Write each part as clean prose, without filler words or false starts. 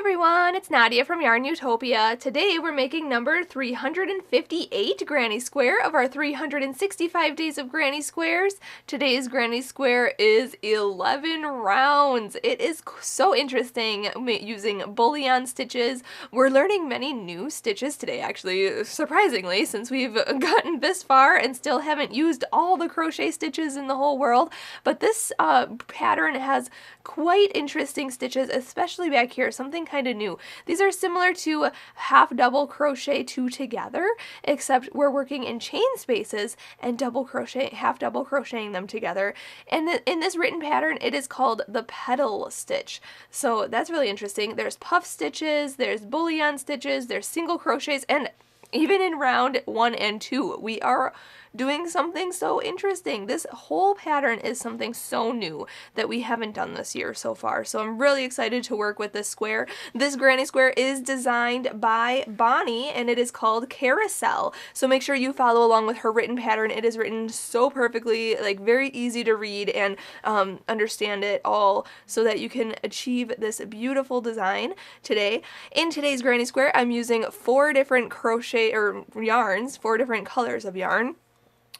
everyone, it's Nadia from YARNutopia. Today we're making number 358 Granny Square of our 365 days of Granny Squares. Today's Granny Square is 11 rounds. It is so interesting using Bullion stitches. We're learning many new stitches today, actually, surprisingly, since we've gotten this far and still haven't used all the crochet stitches in the whole world. But this pattern has quite interesting stitches, especially back here, something kind of new. These are similar to half double crochet two together, except we're working in chain spaces and half double crocheting them together. And in this written pattern, it is called the petal stitch. So that's really interesting. There's puff stitches, there's bullion stitches, there's single crochets, and even in round 1 and 2, we are doing something so interesting. This whole pattern is something so new that we haven't done this year so far. So I'm really excited to work with this square. This Granny Square is designed by Bonnie and it is called Carousel. So make sure you follow along with her written pattern. It is written so perfectly, like very easy to read and understand it all so that you can achieve this beautiful design today. In today's Granny Square, I'm using 4 different yarns, 4 different colors of yarn.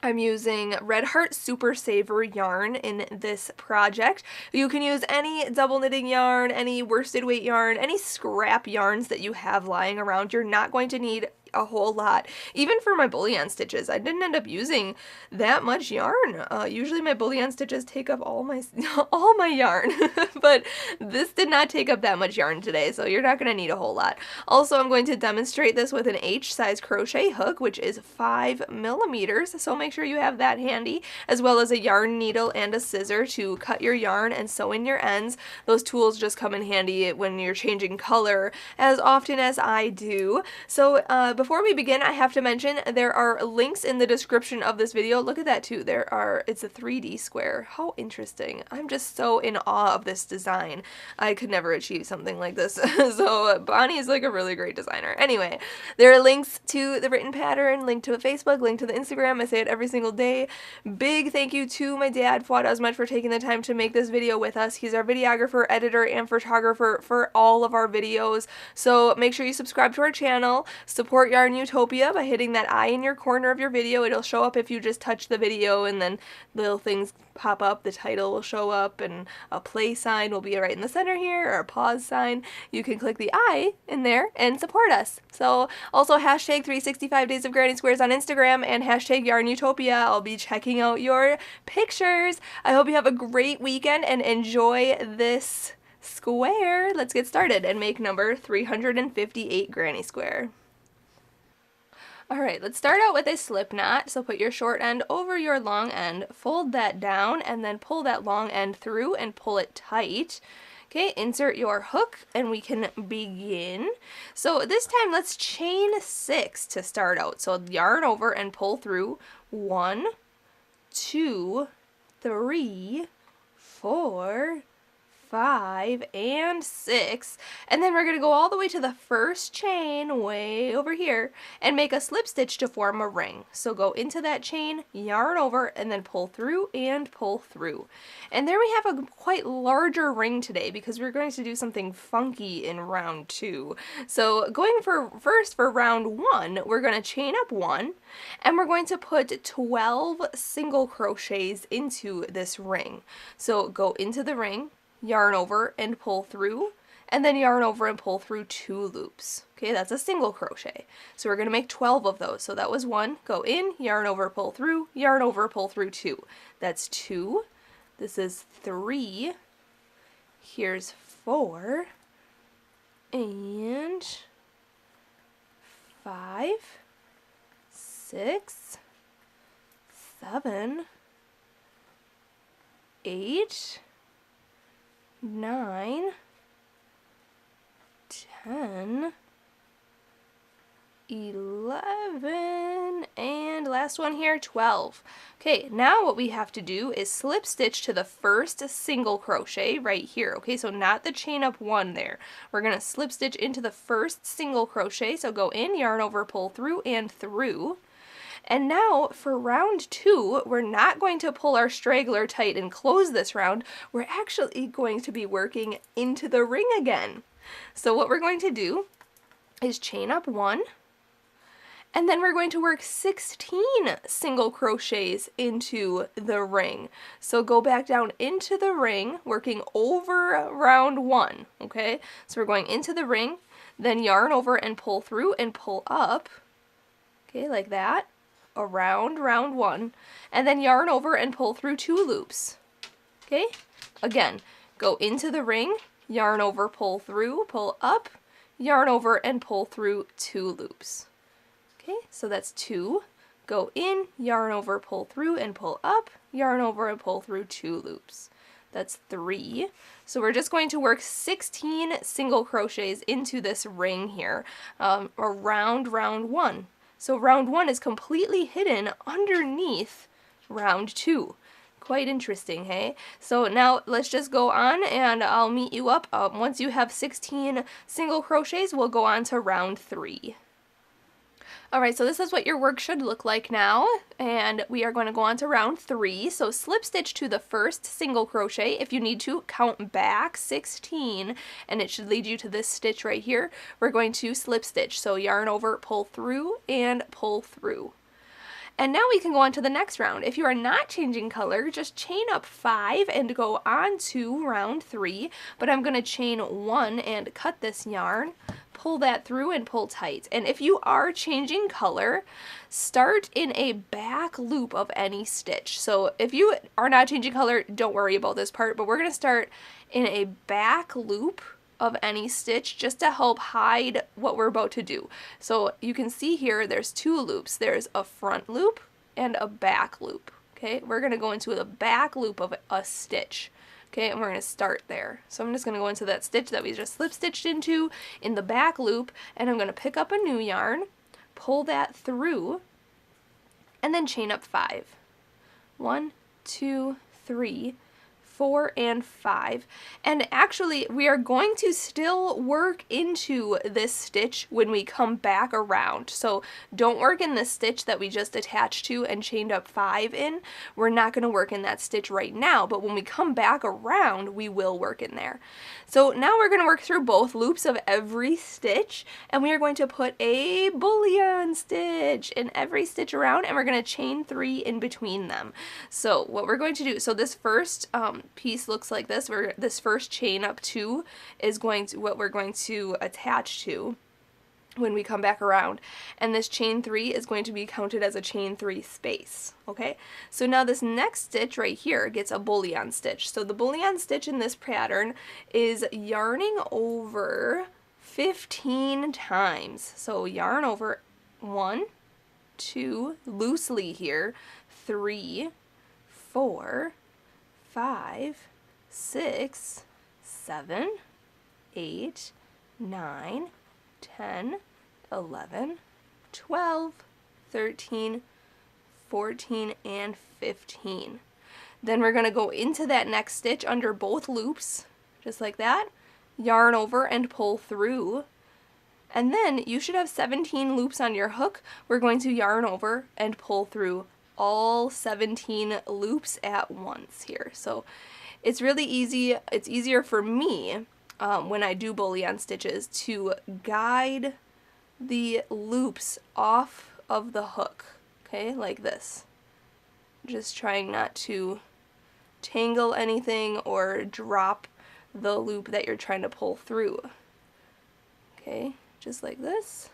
I'm using Red Heart Super Saver yarn in this project. You can use any double knitting yarn, any worsted weight yarn, any scrap yarns that you have lying around. You're not going to need a whole lot. Even for my bullion stitches, I didn't end up using that much yarn. Usually my bullion stitches take up all my yarn, but this did not take up that much yarn today, so you're not going to need a whole lot. Also, I'm going to demonstrate this with an H size crochet hook, which is 5 millimeters, so make sure you have that handy, as well as a yarn needle and a scissor to cut your yarn and sew in your ends. Those tools just come in handy when you're changing color as often as I do. So before we begin, I have to mention there are links in the description of this video. Look at that too. It's a 3D square. How interesting. I'm just so in awe of this design. I could never achieve something like this. So Bonnie is like a really great designer. Anyway, there are links to the written pattern, link to a Facebook, link to the Instagram. I say it every single day. Big thank you to my dad, Fuad, Azmat, for taking the time to make this video with us. He's our videographer, editor, and photographer for all of our videos. So make sure you subscribe to our channel, support YARNutopia by hitting that eye in your corner of your video. It'll show up if you just touch the video, and then little things pop up. The title will show up and a play sign will be right in the center here, or a pause sign. You can click the eye in there and support us. So also hashtag 365 days of Granny Squares on Instagram and hashtag YARNutopia. I'll be checking out your pictures. I hope you have a great weekend and enjoy this square. Let's get started and make number 358 Granny Square. Alright, let's start out with a slip knot. So put your short end over your long end, fold that down, and then pull that long end through and pull it tight. Okay, insert your hook and we can begin. So this time let's chain 6 to start out. So yarn over and pull through 1, 2, 3, 4, 5, and 6, and then we're going to go all the way to the first chain way over here and make a slip stitch to form a ring. So go into that chain, yarn over, and then pull through and pull through. And there we have a quite larger ring today because we're going to do something funky in round 2. So going first for round 1, we're going to chain up 1 and we're going to put 12 single crochets into this ring. So go into the ring, yarn over and pull through, and then yarn over and pull through 2 loops. Okay, that's a single crochet. So we're going to make 12 of those. So that was 1, go in, yarn over, pull through, yarn over, pull through 2. That's 2. This is 3. Here's 4. And 5, 6, 7, 8, 9, 10, 11, and last one here, 12. Okay, now what we have to do is slip stitch to the first single crochet right here. Okay, so not the chain up 1 there. We're going to slip stitch into the first single crochet, so go in, yarn over, pull through, and through. And now for round 2, we're not going to pull our straggler tight and close this round. We're actually going to be working into the ring again. So what we're going to do is chain up 1, and then we're going to work 16 single crochets into the ring. So go back down into the ring, working over round 1, okay? So we're going into the ring, then yarn over and pull through and pull up, okay, like that, around round 1, and then yarn over and pull through 2 loops, okay? Again, go into the ring, yarn over, pull through, pull up, yarn over and pull through 2 loops. Okay, so that's 2. Go in, yarn over, pull through, and pull up, yarn over, and pull through 2 loops. That's 3. So we're just going to work 16 single crochets into this ring here around round 1. So round 1 is completely hidden underneath round 2. Quite interesting, hey? So now let's just go on and I'll meet you up. Once you have 16 single crochets, we'll go on to round 3. Alright, so this is what your work should look like now, and we are going to go on to round 3. So slip stitch to the first single crochet. If you need to, count back 16, and it should lead you to this stitch right here. We're going to slip stitch, so yarn over, pull through, and pull through. And now we can go on to the next round. If you are not changing color, just chain up 5 and go on to round 3, but I'm going to chain 1 and cut this yarn, pull that through and pull tight. And if you are changing color, start in a back loop of any stitch. So if you are not changing color, don't worry about this part, but we're going to start in a back loop of any stitch just to help hide what we're about to do. So you can see here there's 2 loops. There's a front loop and a back loop. Okay, we're going to go into the back loop of a stitch. Okay, and we're going to start there. So I'm just going to go into that stitch that we just slip stitched into in the back loop, and I'm going to pick up a new yarn, pull that through, and then chain up 5. 1, 2, 3, 4, and 5. And actually we are going to still work into this stitch when we come back around. So don't work in the stitch that we just attached to and chained up 5 in. We're not going to work in that stitch right now, but when we come back around we will work in there. So now we're going to work through both loops of every stitch, and we are going to put a bullion stitch in every stitch around, and we're going to chain 3 in between them. So what we're going to do, so this first piece looks like this. This first chain up 2 is what we're going to attach to when we come back around, and this chain 3 is going to be counted as a chain 3 space. Okay, so now this next stitch right here gets a bullion stitch. So the bullion stitch in this pattern is yarning over 15 times. So yarn over 1, 2, loosely here, 3, 4, 5, 6, 7, 8, 9, 10, 11, 12, 13, 14, and 15. Then we're going to go into that next stitch under both loops, just like that, yarn over and pull through, and then you should have 17 loops on your hook. We're going to yarn over and pull through all 17 loops at once here. So it's really easy. It's easier for me when I do bullion stitches to guide the loops off of the hook, okay, like this. Just trying not to tangle anything or drop the loop that you're trying to pull through. Okay, just like this.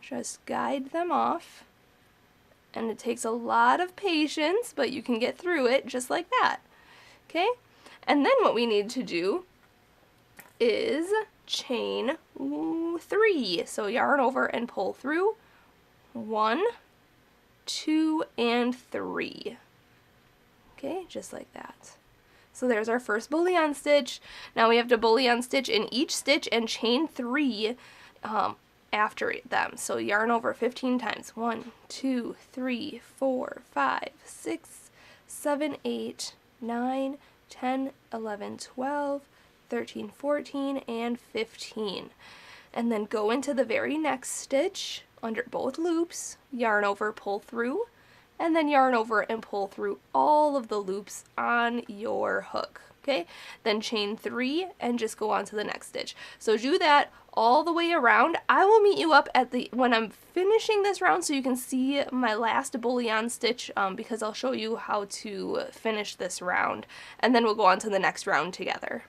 Just guide them off. And it takes a lot of patience, but you can get through it just like that. Okay? And then what we need to do is chain 3. So yarn over and pull through 1, 2, and 3. Okay, just like that. So there's our first bullion stitch. Now we have to bullion stitch in each stitch and chain 3 after them. So yarn over 15 times. 1, 2, 3, 4, 5, 6, 7, 8, 9, 10, 11, 12, 13, 14, and 15. And then go into the very next stitch under both loops, yarn over, pull through, and then yarn over and pull through all of the loops on your hook. Okay, then chain 3 and just go on to the next stitch. So do that all the way around. I will meet you up at the when I'm finishing this round so you can see my last bullion stitch, because I'll show you how to finish this round, and then we'll go on to the next round together.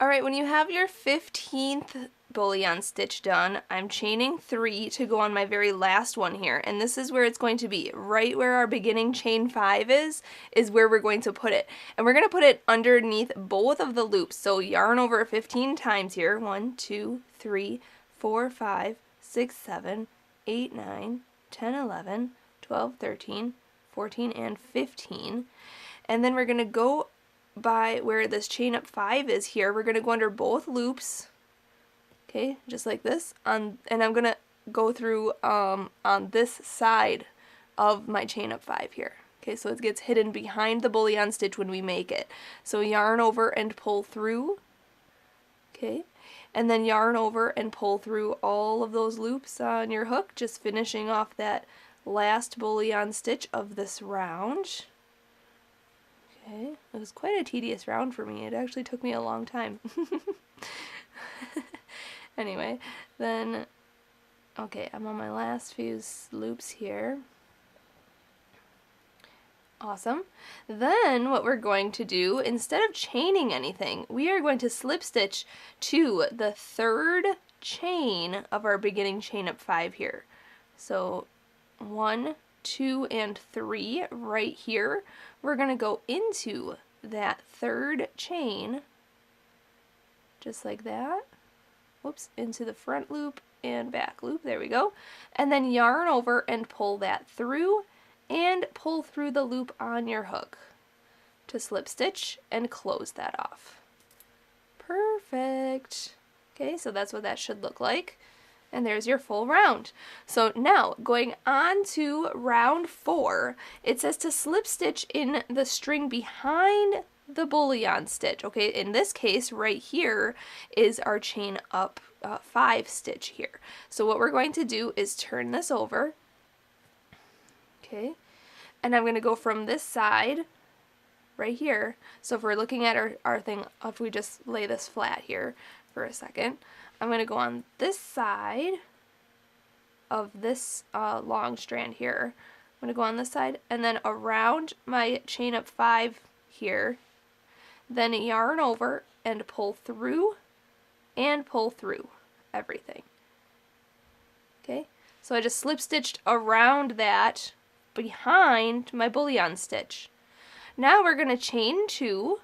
Alright, when you have your 15th bullion stitch done, I'm chaining 3 to go on my very last one here, and this is where it's going to be. Right where our beginning chain 5 is where we're going to put it. And we're going to put it underneath both of the loops. So yarn over 15 times here. 1, 2, 3, 4, 5, 6, 7, 8, 9, 10, 11, 12, 13, 14, and 15. And then we're going to go by where this chain up 5 is here. We're going to go under both loops, okay, just like this, and I'm going to go through on this side of my chain up 5 here. Okay, so it gets hidden behind the bullion stitch when we make it. So yarn over and pull through, okay, and then yarn over and pull through all of those loops on your hook, just finishing off that last bullion stitch of this round. Okay, it was quite a tedious round for me. It actually took me a long time. Anyway, then, okay, I'm on my last few loops here. Awesome. Then what we're going to do, instead of chaining anything, we are going to slip stitch to the 3rd chain of our beginning chain up 5 here. So 1, 2, and 3 right here. We're going to go into that 3rd chain, just like that. Whoops, into the front loop and back loop, there we go. And then yarn over and pull that through and pull through the loop on your hook to slip stitch and close that off. Perfect. Okay, so that's what that should look like. And there's your full round. So now, going on to round 4, it says to slip stitch in the string behind the bullion stitch. Okay, in this case, right here is our chain up 5 stitch here. So what we're going to do is turn this over. Okay, and I'm going to go from this side right here. So if we're looking at our thing, if we just lay this flat here for a second, I'm going to go on this side of this long strand here. I'm going to go on this side and then around my chain up 5 here, then yarn over and pull through everything. Okay, so I just slip stitched around that behind my bullion stitch. Now we're going to chain 2,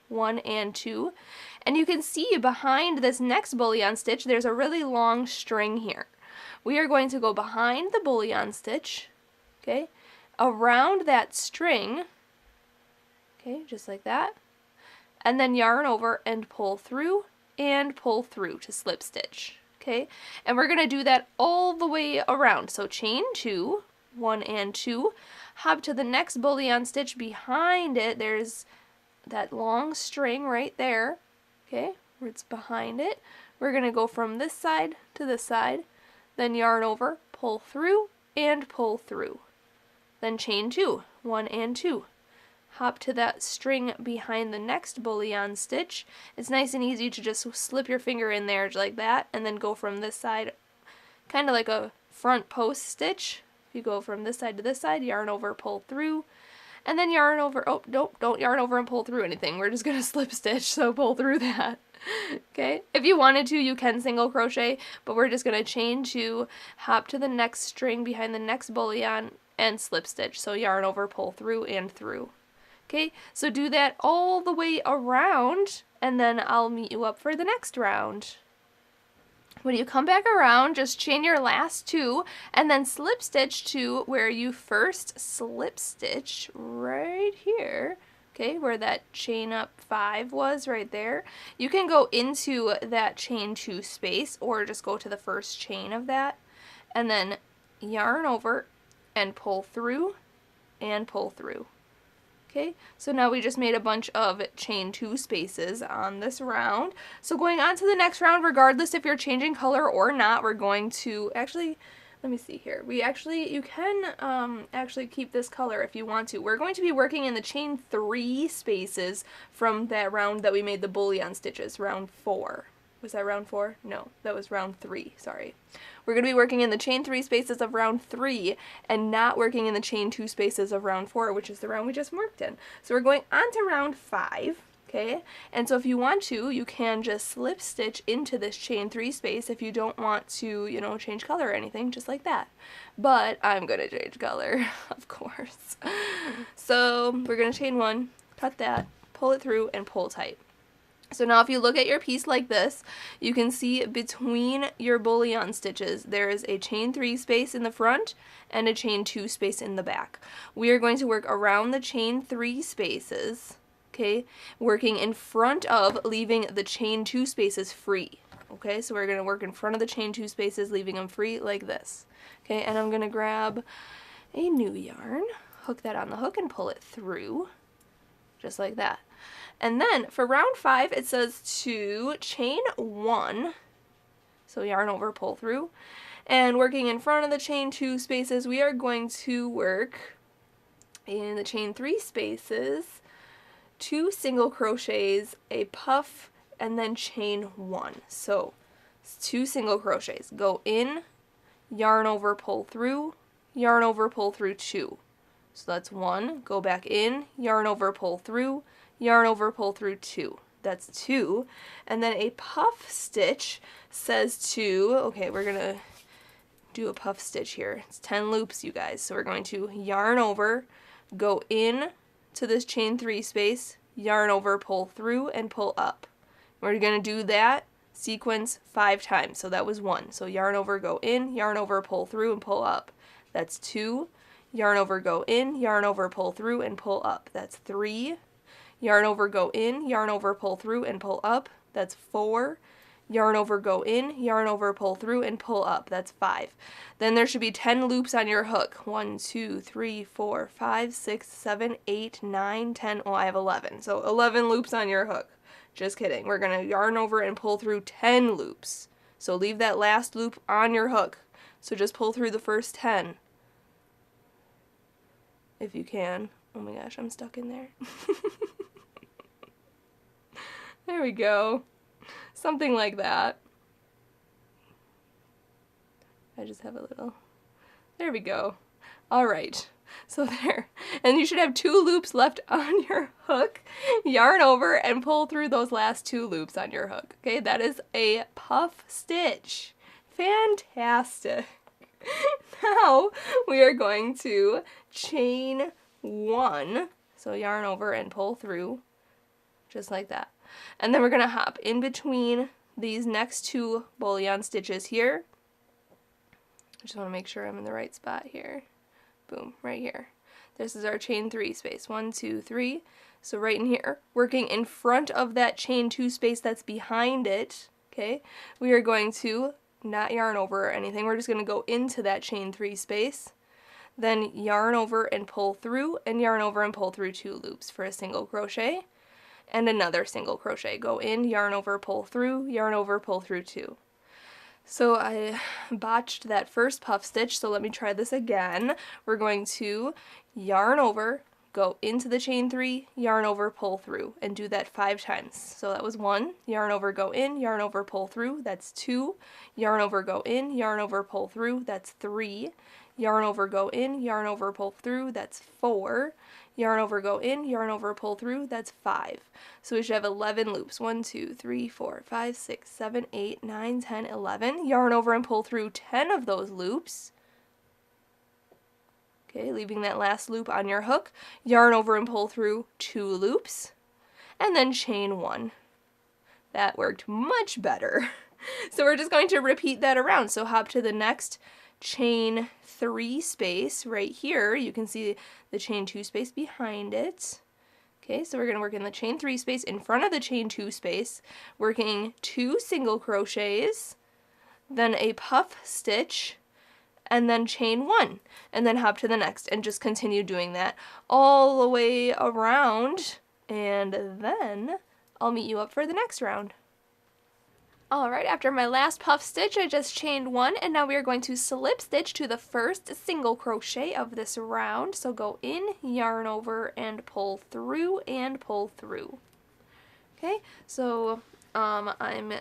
1 and 2, and you can see behind this next bullion stitch there's a really long string here. We are going to go behind the bullion stitch, okay, around that string, okay, just like that, and then yarn over and pull through to slip stitch, okay, and we're going to do that all the way around. So chain 2, 1 and 2, hop to the next bullion stitch behind it. There's that long string right there, okay, where it's behind it. We're going to go from this side to this side, then yarn over, pull through, then chain 2, 1 and 2. Hop to that string behind the next bullion stitch. It's nice and easy to just slip your finger in there like that, and then go from this side, kind of like a front post stitch. If you go from this side to this side, yarn over, pull through, and then yarn over. Oh, don't yarn over and pull through anything. We're just going to slip stitch, so pull through that. Okay, if you wanted to, you can single crochet, but we're just going to chain 2, hop to the next string behind the next bullion, and slip stitch. So yarn over, pull through, and through. Okay, so do that all the way around, and then I'll meet you up for the next round. When you come back around, just chain your last 2, and then slip stitch to where you first slip stitched right here. Okay, where that chain up 5 was right there. You can go into that chain 2 space, or just go to the first chain of that, and then yarn over and pull through. Okay, so now we just made a bunch of chain 2 spaces on this round. So going on to the next round, regardless if you're changing color or not, we're going to, actually, let me see here. You can actually keep this color if you want to. We're going to be working in the chain 3 spaces from that round that we made the bullion stitches, round 4. Was that round 4? No, that was round 3, sorry. We're going to be working in the chain 3 spaces of round 3 and not working in the chain 2 spaces of round 4, which is the round we just worked in. So we're going on to round 5. Okay, and so if you want to, you can just slip stitch into this chain 3 space if you don't want to, you know, change color or anything, just like that. But I'm going to change color, of course. So we're going to chain 1, cut that, pull it through, and pull tight. So now if you look at your piece like this, you can see between your bullion stitches, there is a chain 3 space in the front and a chain 2 space in the back. We are going to work around the chain 3 spaces. Okay, working in front of, leaving the chain 2 spaces free. Okay, so we're going to work in front of the chain 2 spaces, leaving them free like this. Okay, and I'm going to grab a new yarn, hook that on the hook, and pull it through, just like that. And then for round 5, it says to chain 1, so yarn over, pull through, and working in front of the chain 2 spaces, we are going to work in the chain 3 spaces, 2 single crochets, a puff, and then chain 1. So 2 single crochets. Go in, yarn over, pull through, yarn over, pull through 2. So that's 1. Go back in, yarn over, pull through, yarn over, pull through 2. That's 2. And then a puff stitch says to, okay, we're going to do a puff stitch here. It's 10 loops, you guys. So we're going to yarn over, go in to this chain 3 space, yarn over, pull through, and pull up. We're going to do that sequence 5 times. So that was 1. So yarn over, go in, yarn over, pull through, and pull up. That's 2. Yarn over, go in, yarn over, pull through, and pull up. That's 3. Yarn over, go in, yarn over, pull through, and pull up. That's 4. Yarn over, go in, yarn over, pull through, and pull up. That's 5. Then there should be 10 loops on your hook. 1, 2, 3, 4, 5, 6, 7, 8, 9, 10. Oh, I have 11. So 11 loops on your hook. Just kidding. We're going to yarn over and pull through 10 loops. So leave that last loop on your hook. So just pull through the first 10. If you can. Oh my gosh, I'm stuck in there. There we go. Something like that. I just have a little, there we go. Alright, so there. And you should have 2 loops left on your hook. Yarn over and pull through those last 2 loops on your hook. Okay, that is a puff stitch. Fantastic. Now we are going to chain 1. So yarn over and pull through, just like that. And then we're going to hop in between these next 2 bullion stitches here. I just want to make sure I'm in the right spot here. Boom, right here. This is our chain 3 space. 1, 2, 3. So right in here, working in front of that chain 2 space that's behind it, okay, we are going to not yarn over or anything. We're just going to go into that chain 3 space. Then yarn over and pull through, and yarn over and pull through 2 loops for a single crochet. And another single crochet. Go in, yarn over, pull through, yarn over, pull through 2. So I botched that first puff stitch, so let me try this again. We're going to yarn over, go into the chain 3, yarn over, pull through, and do that 5 times. So that was 1, yarn over, go in, yarn over, pull through, that's 2, yarn over, go in, yarn over, pull through, that's 3, yarn over, go in, yarn over, pull through, that's 4, yarn over, go in, yarn over, pull through, that's 5. So we should have 11 loops. 1, 2, 3, 4, 5, 6, 7, 8, 9, 10, 11. Yarn over and pull through 10 of those loops. Okay, leaving that last loop on your hook. Yarn over and pull through 2 loops. And then chain 1. That worked much better. So we're just going to repeat that around. So hop to the next chain 3 space right here. You can see the chain 2 space behind it. Okay, so we're going to work in the chain 3 space in front of the chain 2 space, working 2 single crochets, then a puff stitch, and then chain 1, and then hop to the next, and just continue doing that all the way around, and then I'll meet you up for the next round. Alright, after my last puff stitch, I just chained one, and now we are going to slip stitch to the first single crochet of this round. So go in, yarn over, and pull through, and pull through. Okay, so I'm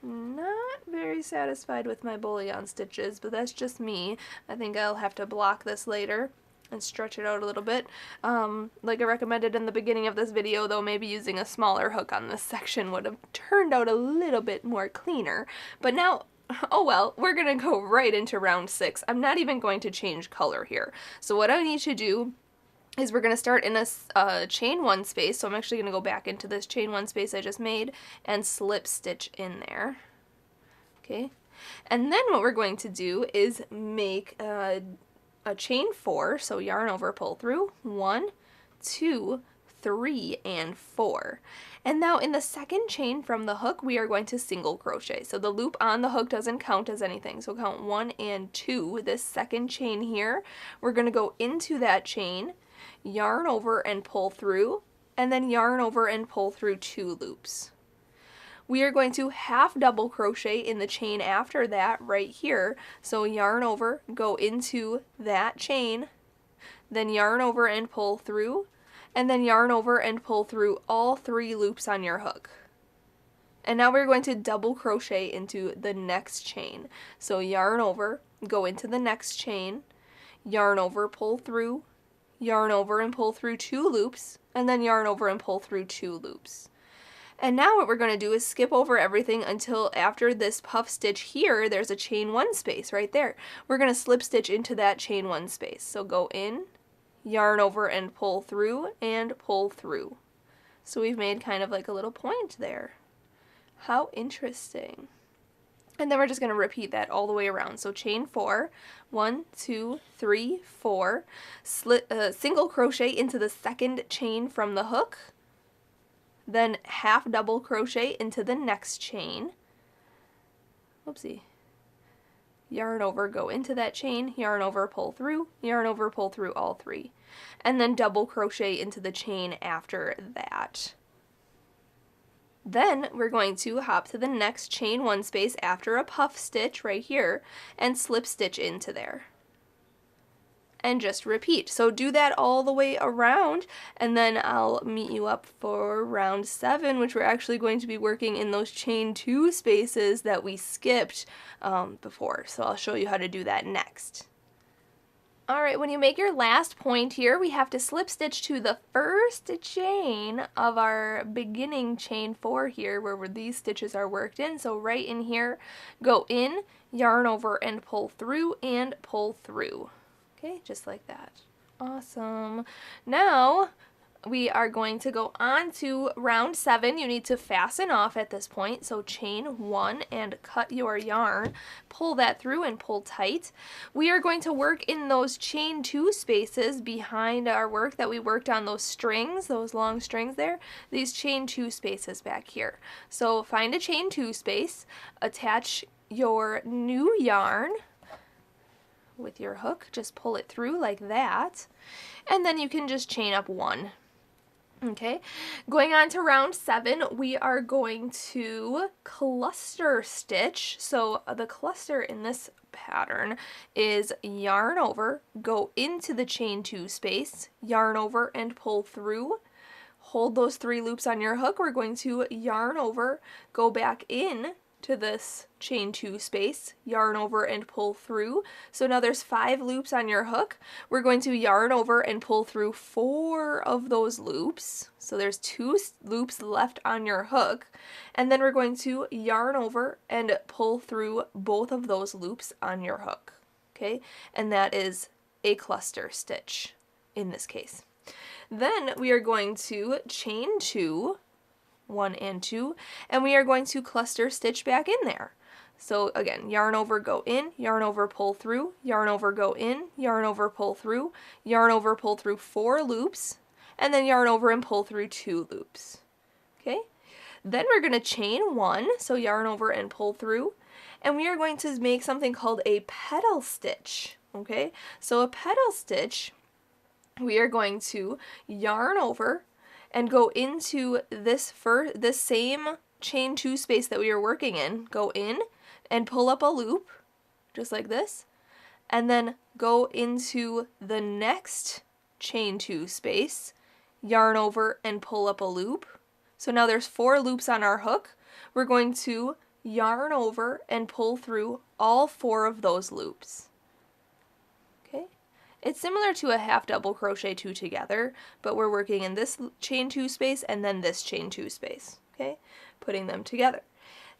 not very satisfied with my bullion stitches, but that's just me. I think I'll have to block this later and stretch it out a little bit. Like I recommended in the beginning of this video, though, maybe using a smaller hook on this section would have turned out a little bit more cleaner. But now, oh well, we're gonna go right into round 6. I'm not even going to change color here. So what I need to do is we're going to start in a chain 1 space. So I'm actually going to go back into this chain 1 space I just made and slip stitch in there. Okay, and then what we're going to do is make a chain 4, so yarn over, pull through, 1, 2, 3, and 4. And now in the second chain from the hook, we are going to single crochet. So the loop on the hook doesn't count as anything. So count 1 and 2. This second chain here, we're going to go into that chain, yarn over and pull through, and then yarn over and pull through 2 loops. We are going to half double crochet in the chain after that right here. So yarn over, go into that chain, then yarn over and pull through, and then yarn over and pull through all 3 loops on your hook. And now we're going to double crochet into the next chain. So yarn over, go into the next chain, yarn over, pull through, yarn over and pull through 2 loops, and then yarn over and pull through 2 loops. And now what we're going to do is skip over everything until after this puff stitch here, there's a chain 1 space right there. We're going to slip stitch into that chain 1 space. So go in, yarn over and pull through, and pull through. So we've made kind of like a little point there. How interesting. And then we're just going to repeat that all the way around. So chain 4, 1, 2, 3, 4, single crochet into the second chain from the hook, then half double crochet into the next chain, whoopsie, yarn over, go into that chain, yarn over, pull through, yarn over, pull through all 3, and then double crochet into the chain after that. Then we're going to hop to the next chain 1 space after a puff stitch right here and slip stitch into there. And just repeat. So do that all the way around, and then I'll meet you up for round 7, which we're actually going to be working in those chain 2 spaces that we skipped before. So I'll show you how to do that next. Alright, when you make your last point here, we have to slip stitch to the first chain of our beginning chain 4 here, where these stitches are worked in. So right in here, go in, yarn over and pull through, and pull through. Okay, just like that. Awesome. Now we are going to go on to round 7. You need to fasten off at this point. So chain 1 and cut your yarn. Pull that through and pull tight. We are going to work in those chain 2 spaces behind our work that we worked on those strings, those long strings there. These chain 2 spaces back here. So find a chain 2 space, attach your new yarn with your hook, just pull it through like that, and then you can just chain up 1. Okay, going on to round 7, we are going to cluster stitch. So the cluster in this pattern is yarn over, go into the chain 2 space, yarn over and pull through, hold those 3 loops on your hook. We're going to yarn over, go back in to this chain 2 space, yarn over and pull through. So now there's 5 loops on your hook. We're going to yarn over and pull through 4 of those loops. So there's 2 loops left on your hook. And then we're going to yarn over and pull through both of those loops on your hook. Okay, and that is a cluster stitch in this case. Then we are going to chain 2, 1 and 2, and we are going to cluster stitch back in there. So again, yarn over, go in, yarn over, pull through, yarn over, go in, yarn over, pull through, yarn over, pull through 4 loops, and then yarn over and pull through 2 loops. Okay, then we're going to chain 1, so yarn over and pull through, and we are going to make something called a petal stitch. Okay, so a petal stitch, we are going to yarn over and go into this same chain 2 space that we were working in, go in and pull up a loop, just like this, and then go into the next chain 2 space, yarn over and pull up a loop. So now there's 4 loops on our hook. We're going to yarn over and pull through all 4 of those loops. Okay, it's similar to a half double crochet 2 together, but we're working in this chain 2 space and then this chain 2 space. Okay, putting them together.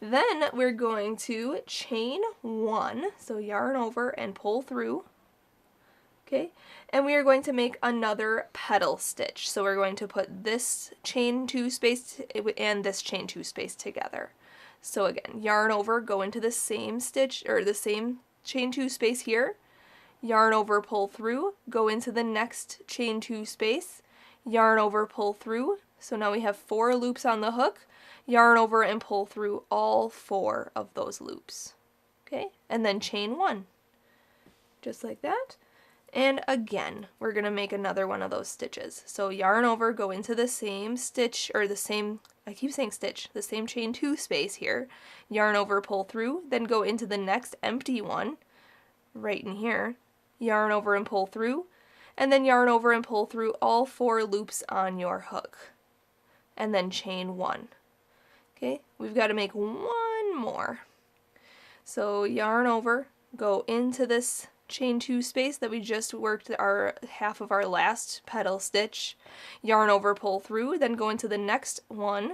Then we're going to chain 1, so yarn over and pull through. Okay, and we are going to make another petal stitch. So we're going to put this chain 2 space and this chain 2 space together. So again, yarn over, go into the same stitch, or the same chain 2 space here, yarn over, pull through, go into the next chain 2 space, yarn over, pull through. So now we have 4 loops on the hook, yarn over and pull through all 4 of those loops. Okay, and then chain 1, just like that. And again, we're going to make another one of those stitches. So yarn over, go into the same stitch, or the same, I keep saying stitch, the same chain 2 space here, yarn over, pull through, then go into the next empty one, right in here, yarn over and pull through, and then yarn over and pull through all 4 loops on your hook, and then chain 1. Okay, we've got to make one more. So yarn over, go into this chain 2 space that we just worked our half of our last petal stitch, yarn over, pull through, then go into the next one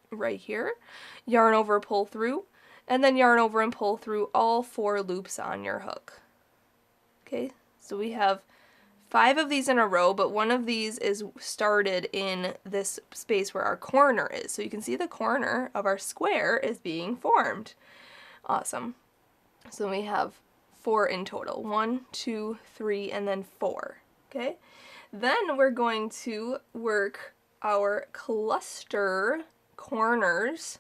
right here, yarn over, pull through, and then yarn over and pull through all 4 loops on your hook. Okay, so we have 5 of these in a row, but one of these is started in this space where our corner is. So you can see the corner of our square is being formed. Awesome. So we have 4 in total. 1, 2, 3, and then 4. Okay? Then we're going to work our cluster corners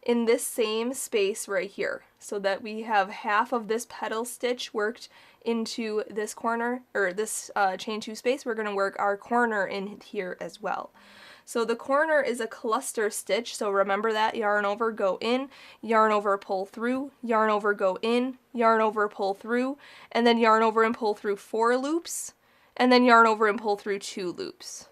in this same space right here, so that we have half of this petal stitch worked into this corner, or this chain 2 space. We're going to work our corner in here as well. So the corner is a cluster stitch, so remember that, yarn over, go in, yarn over, pull through, yarn over, go in, yarn over, pull through, and then yarn over and pull through 4 loops, and then yarn over and pull through 2 loops.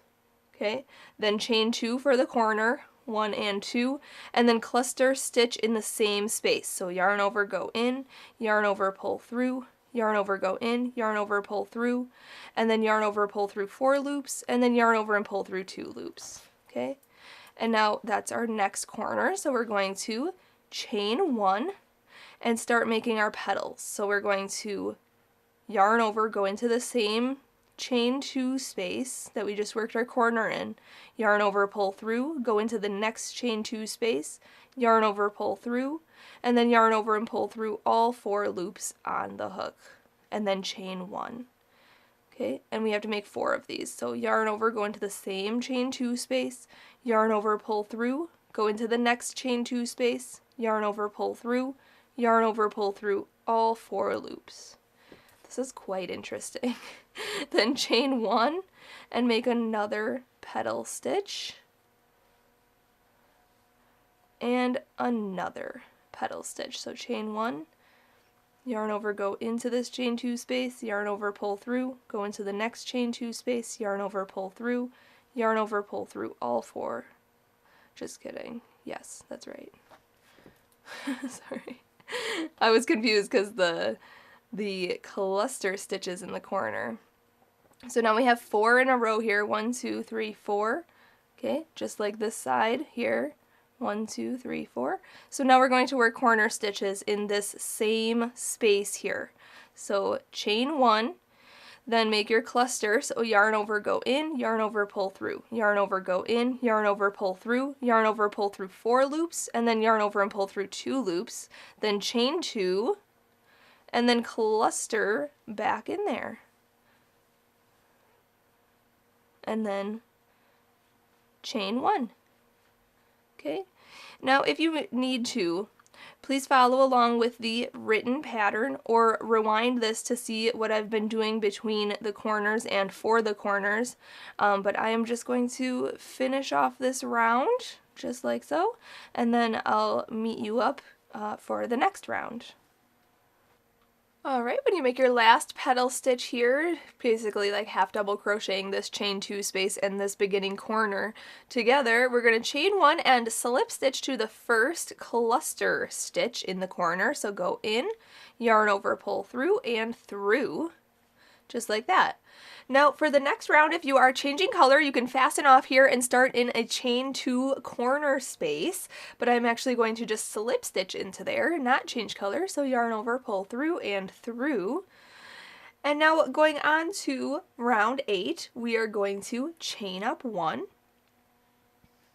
Okay, then chain 2 for the corner, 1 and 2, and then cluster stitch in the same space. So yarn over, go in, yarn over, pull through, yarn over, go in, yarn over, pull through, and then yarn over, pull through 4 loops, and then yarn over and pull through 2 loops. Okay, and now that's our next corner, so we're going to chain 1 and start making our petals. So we're going to yarn over, go into the same chain 2 space that we just worked our corner in, yarn over, pull through, go into the next chain 2 space, yarn over, pull through, and then yarn over and pull through all 4 loops on the hook, and then chain 1. Okay, and we have to make 4 of these. So yarn over, go into the same chain 2 space, yarn over, pull through, go into the next chain 2 space, yarn over, pull through, yarn over, pull through all 4 loops. This is quite interesting. Then chain 1 and make another petal stitch and another petal stitch. So chain 1, yarn over, go into this chain 2 space, yarn over, pull through, go into the next chain 2 space, yarn over, pull through, yarn over, pull through all 4. Just kidding. Yes, that's right. Sorry. I was confused because the cluster stitches in the corner. So now we have 4 in a row here. 1, 2, 3, 4. Okay, just like this side here. 1, 2, 3, 4. So now we're going to work corner stitches in this same space here. So chain 1, then make your cluster. So yarn over, go in, yarn over, pull through, yarn over, go in, yarn over, pull through, yarn over, pull through 4 loops, and then yarn over and pull through 2 loops, then chain 2, and then cluster back in there. And then chain 1. Okay, now if you need to, please follow along with the written pattern or rewind this to see what I've been doing between the corners and for the corners. But I am just going to finish off this round just like so, and then I'll meet you up for the next round. Alright, when you make your last petal stitch here, basically like half double crocheting this chain 2 space and this beginning corner together, we're going to chain 1 and slip stitch to the first cluster stitch in the corner. So go in, yarn over, pull through, and through, just like that. Now for the next round, if you are changing color, you can fasten off here and start in a chain 2 corner space, but I'm actually going to just slip stitch into there, not change color. So yarn over, pull through, and through. And now going on to round 8, we are going to chain up 1.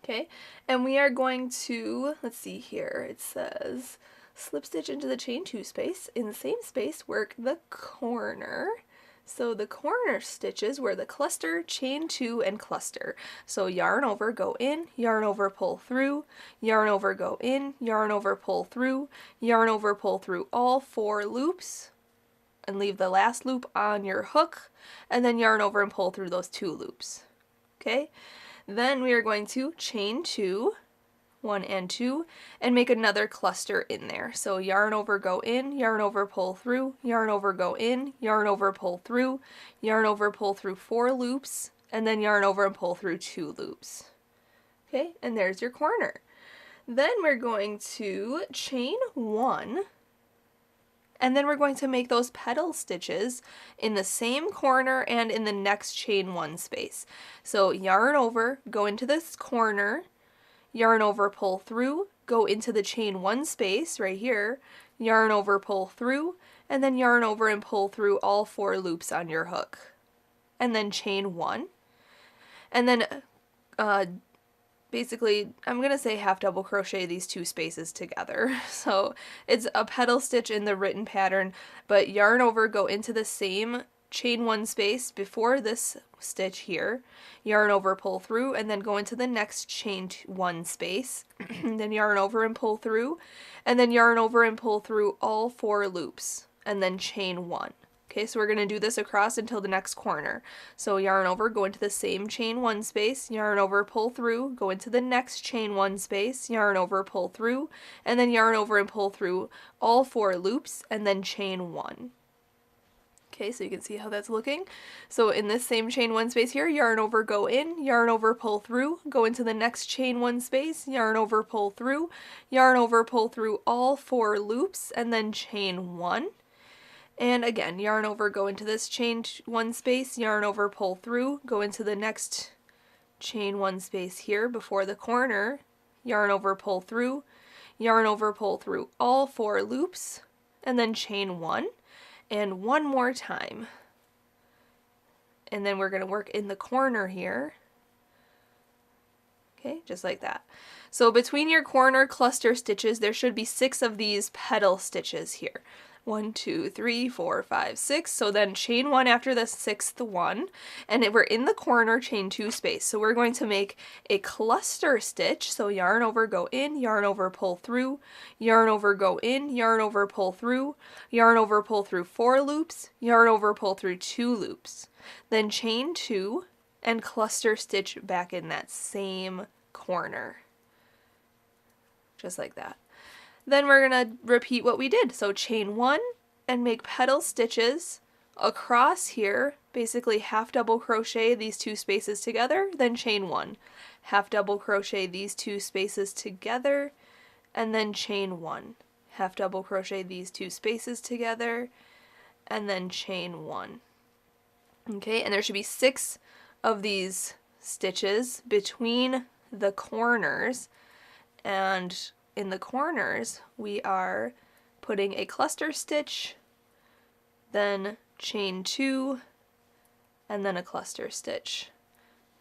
Okay, and we are going to, let's see here, it says slip stitch into the chain 2 space. In the same space, work the corner. So the corner stitches were the cluster, chain 2, and cluster. So yarn over, go in, yarn over, pull through, yarn over, go in, yarn over, pull through, yarn over, pull through all 4 loops, and leave the last loop on your hook, and then yarn over and pull through those 2 loops. Okay, then we are going to chain 2, 1 and 2, and make another cluster in there. So yarn over, go in, yarn over, pull through, yarn over, go in, yarn over, pull through, yarn over, pull through 4 loops, and then yarn over and pull through 2 loops. Okay, and there's your corner. Then we're going to chain 1, and then we're going to make those petal stitches in the same corner and in the next chain 1 space. So yarn over, go into this corner, yarn over, pull through, go into the chain 1 space right here, yarn over, pull through, and then yarn over and pull through all 4 loops on your hook. And then chain 1. And then basically, I'm going to say half double crochet these 2 spaces together. So it's a petal stitch in the written pattern, but yarn over, go into the same chain 1 space before this stitch here, yarn over, pull through, and then go into the next chain 1 space, then yarn over and pull through, and then yarn over and pull through all 4 loops, and then chain 1. Okay, so we're going to do this across until the next corner. So yarn over, go into the same chain 1 space, yarn over, pull through, go into the next chain 1 space, yarn over, pull through, and then yarn over and pull through all 4 loops, and then chain 1. Okay, so you can see how that's looking. So in this same chain 1 space here, yarn over, go in, yarn over, pull through, go into the next chain 1 space, yarn over, pull through, yarn over, pull through all 4 loops, and then chain 1. And again, yarn over, go into this chain 1 space, yarn over, pull through, go into the next chain 1 space here before the corner, yarn over, pull through, yarn over, pull through all 4 loops, and then chain 1. And one more time. And then we're going to work in the corner here. Okay, just like that. So between your corner cluster stitches, there should be 6 of these petal stitches here. 1, 2, 3, 4, 5, 6. So then chain 1 after the 6th one, and we're in the corner chain 2 space. So we're going to make a cluster stitch. So yarn over, go in, yarn over, pull through, yarn over, go in, yarn over, pull through, yarn over, pull through 4 loops, yarn over, pull through 2 loops. Then chain 2 and cluster stitch back in that same corner. Just like that. Then we're going to repeat what we did. So chain 1 and make petal stitches across here, basically half double crochet these 2 spaces together, then chain 1. Half double crochet these 2 spaces together, and then chain 1. Half double crochet these 2 spaces together, and then chain 1. Okay, and there should be 6 of these stitches between the corners, and in the corners we are putting a cluster stitch, then chain 2, and then a cluster stitch.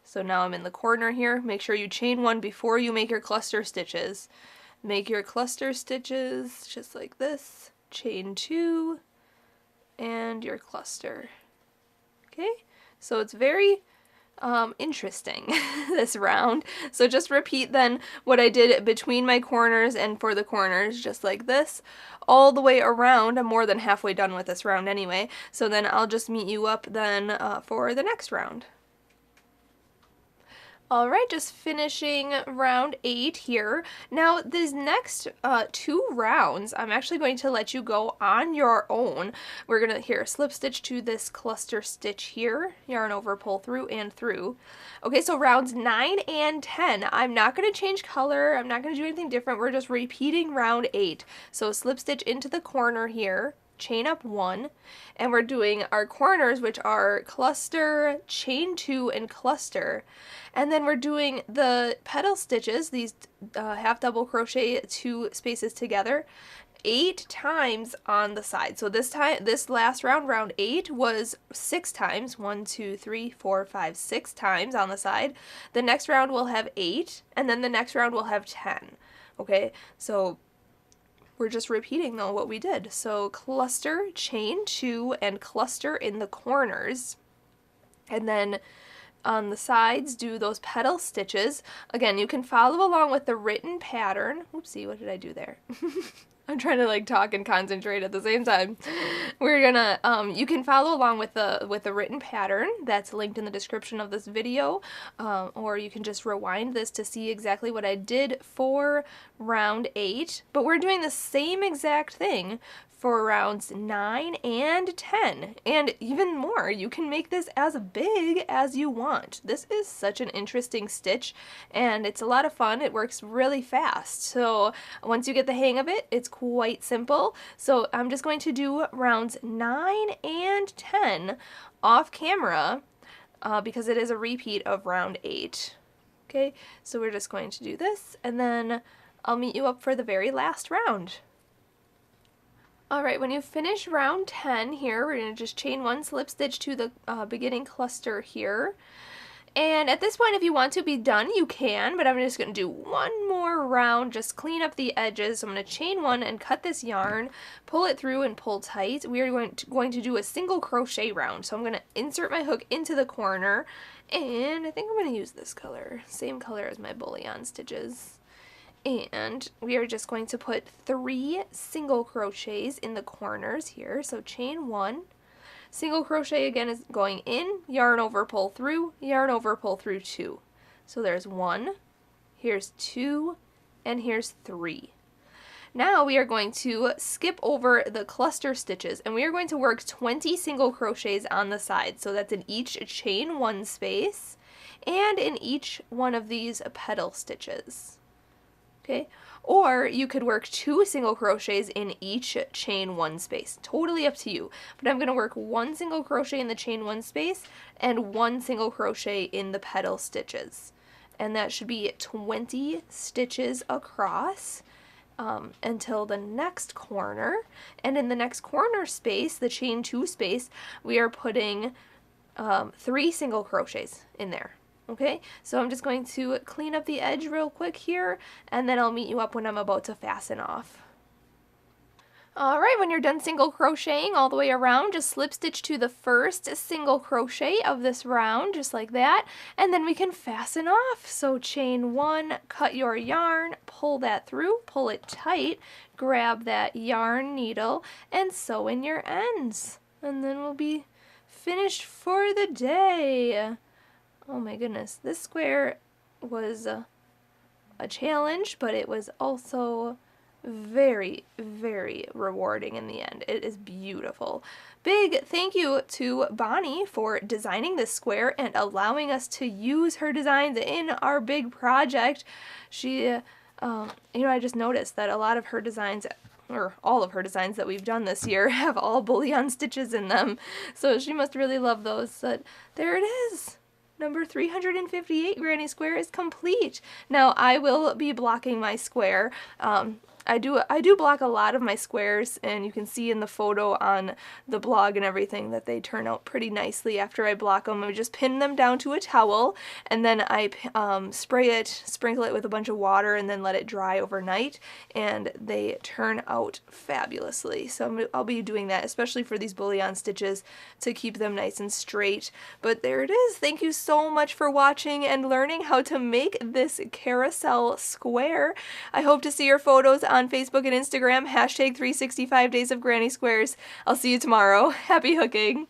So now I'm in the corner here. Make sure you chain 1 before you make your cluster stitches. Make your cluster stitches just like this, chain 2, and your cluster. Okay, so it's very interesting this round. So just repeat then what I did between my corners and for the corners, just like this, all the way around. I'm more than halfway done with this round anyway, so then I'll just meet you up then for the next round. Alright, just finishing round 8 here. Now, these next 2 rounds, I'm actually going to let you go on your own. We're going to, here, slip stitch to this cluster stitch here, yarn over, pull through, and through. Okay, so rounds 9 and 10, I'm not going to change color, I'm not going to do anything different, we're just repeating round 8. So slip stitch into the corner here, chain up 1, and we're doing our corners, which are cluster, chain 2, and cluster. And then we're doing the petal stitches, these half double crochet 2 spaces together, 8 times on the side. So this last round, round 8, was 6 times. 1, 2, 3, 4, 5, 6 times on the side. The next round will have 8, and then the next round will have 10. Okay, so we're just repeating though what we did. So cluster, chain 2, and cluster in the corners. And then on the sides, do those petal stitches. Again, you can follow along with the written pattern. Oopsie, what did I do there? I'm trying to like talk and concentrate at the same time. We're gonna, you can follow along with the written pattern that's linked in the description of this video, or you can just rewind this to see exactly what I did for round 8. But we're doing the same exact thing for rounds 9 and 10, and even more. You can make this as big as you want. This is such an interesting stitch, and it's a lot of fun. It works really fast. So once you get the hang of it, it's quite simple. So I'm just going to do rounds 9 and 10 off camera because it is a repeat of round 8. Okay, so we're just going to do this, and then I'll meet you up for the very last round. Alright, when you finish round 10 here, we're going to just chain 1 slip stitch to the beginning cluster here. And at this point, if you want to be done, you can, but I'm just going to do one more round, just clean up the edges. So I'm going to chain 1 and cut this yarn, pull it through and pull tight. We are going to do a single crochet round. So I'm going to insert my hook into the corner, and I think I'm going to use this color, same color as my bullion stitches. And we are just going to put 3 single crochets in the corners here. So chain 1, single crochet again is going in, yarn over, pull through, yarn over, pull through 2. So there's 1, here's 2, and here's 3. Now we are going to skip over the cluster stitches, and we are going to work 20 single crochets on the side. So that's in each chain 1 space and in each one of these petal stitches. Okay, or you could work 2 single crochets in each chain 1 space. Totally up to you. But I'm going to work 1 single crochet in the chain 1 space and 1 single crochet in the petal stitches. And that should be 20 stitches across until the next corner. And in the next corner space, the chain 2 space, we are putting 3 single crochets in there. Okay, so I'm just going to clean up the edge real quick here, and then I'll meet you up when I'm about to fasten off. Alright, when you're done single crocheting all the way around, just slip stitch to the first single crochet of this round, just like that, and then we can fasten off. So chain 1, cut your yarn, pull that through, pull it tight, grab that yarn needle, and sew in your ends. And then we'll be finished for the day. Oh my goodness, this square was a challenge, but it was also very, very rewarding in the end. It is beautiful. Big thank you to Bonnie for designing this square and allowing us to use her designs in our big project. She, you know, I just noticed that a lot of her designs, or all of her designs that we've done this year, have all bullion stitches in them. So she must really love those. But there it is. Number 358 granny square is complete. Now I will be blocking my square. I do block a lot of my squares, and you can see in the photo on the blog and everything that they turn out pretty nicely after I block them. I just pin them down to a towel, and then I sprinkle it with a bunch of water, and then let it dry overnight, and they turn out fabulously. So I'll be doing that, especially for these bullion stitches, to keep them nice and straight. But there it is. Thank you so much for watching and learning how to make this carousel square. I hope to see your photos on Facebook and Instagram, #365 Days of Granny Squares. I'll see you tomorrow. Happy hooking!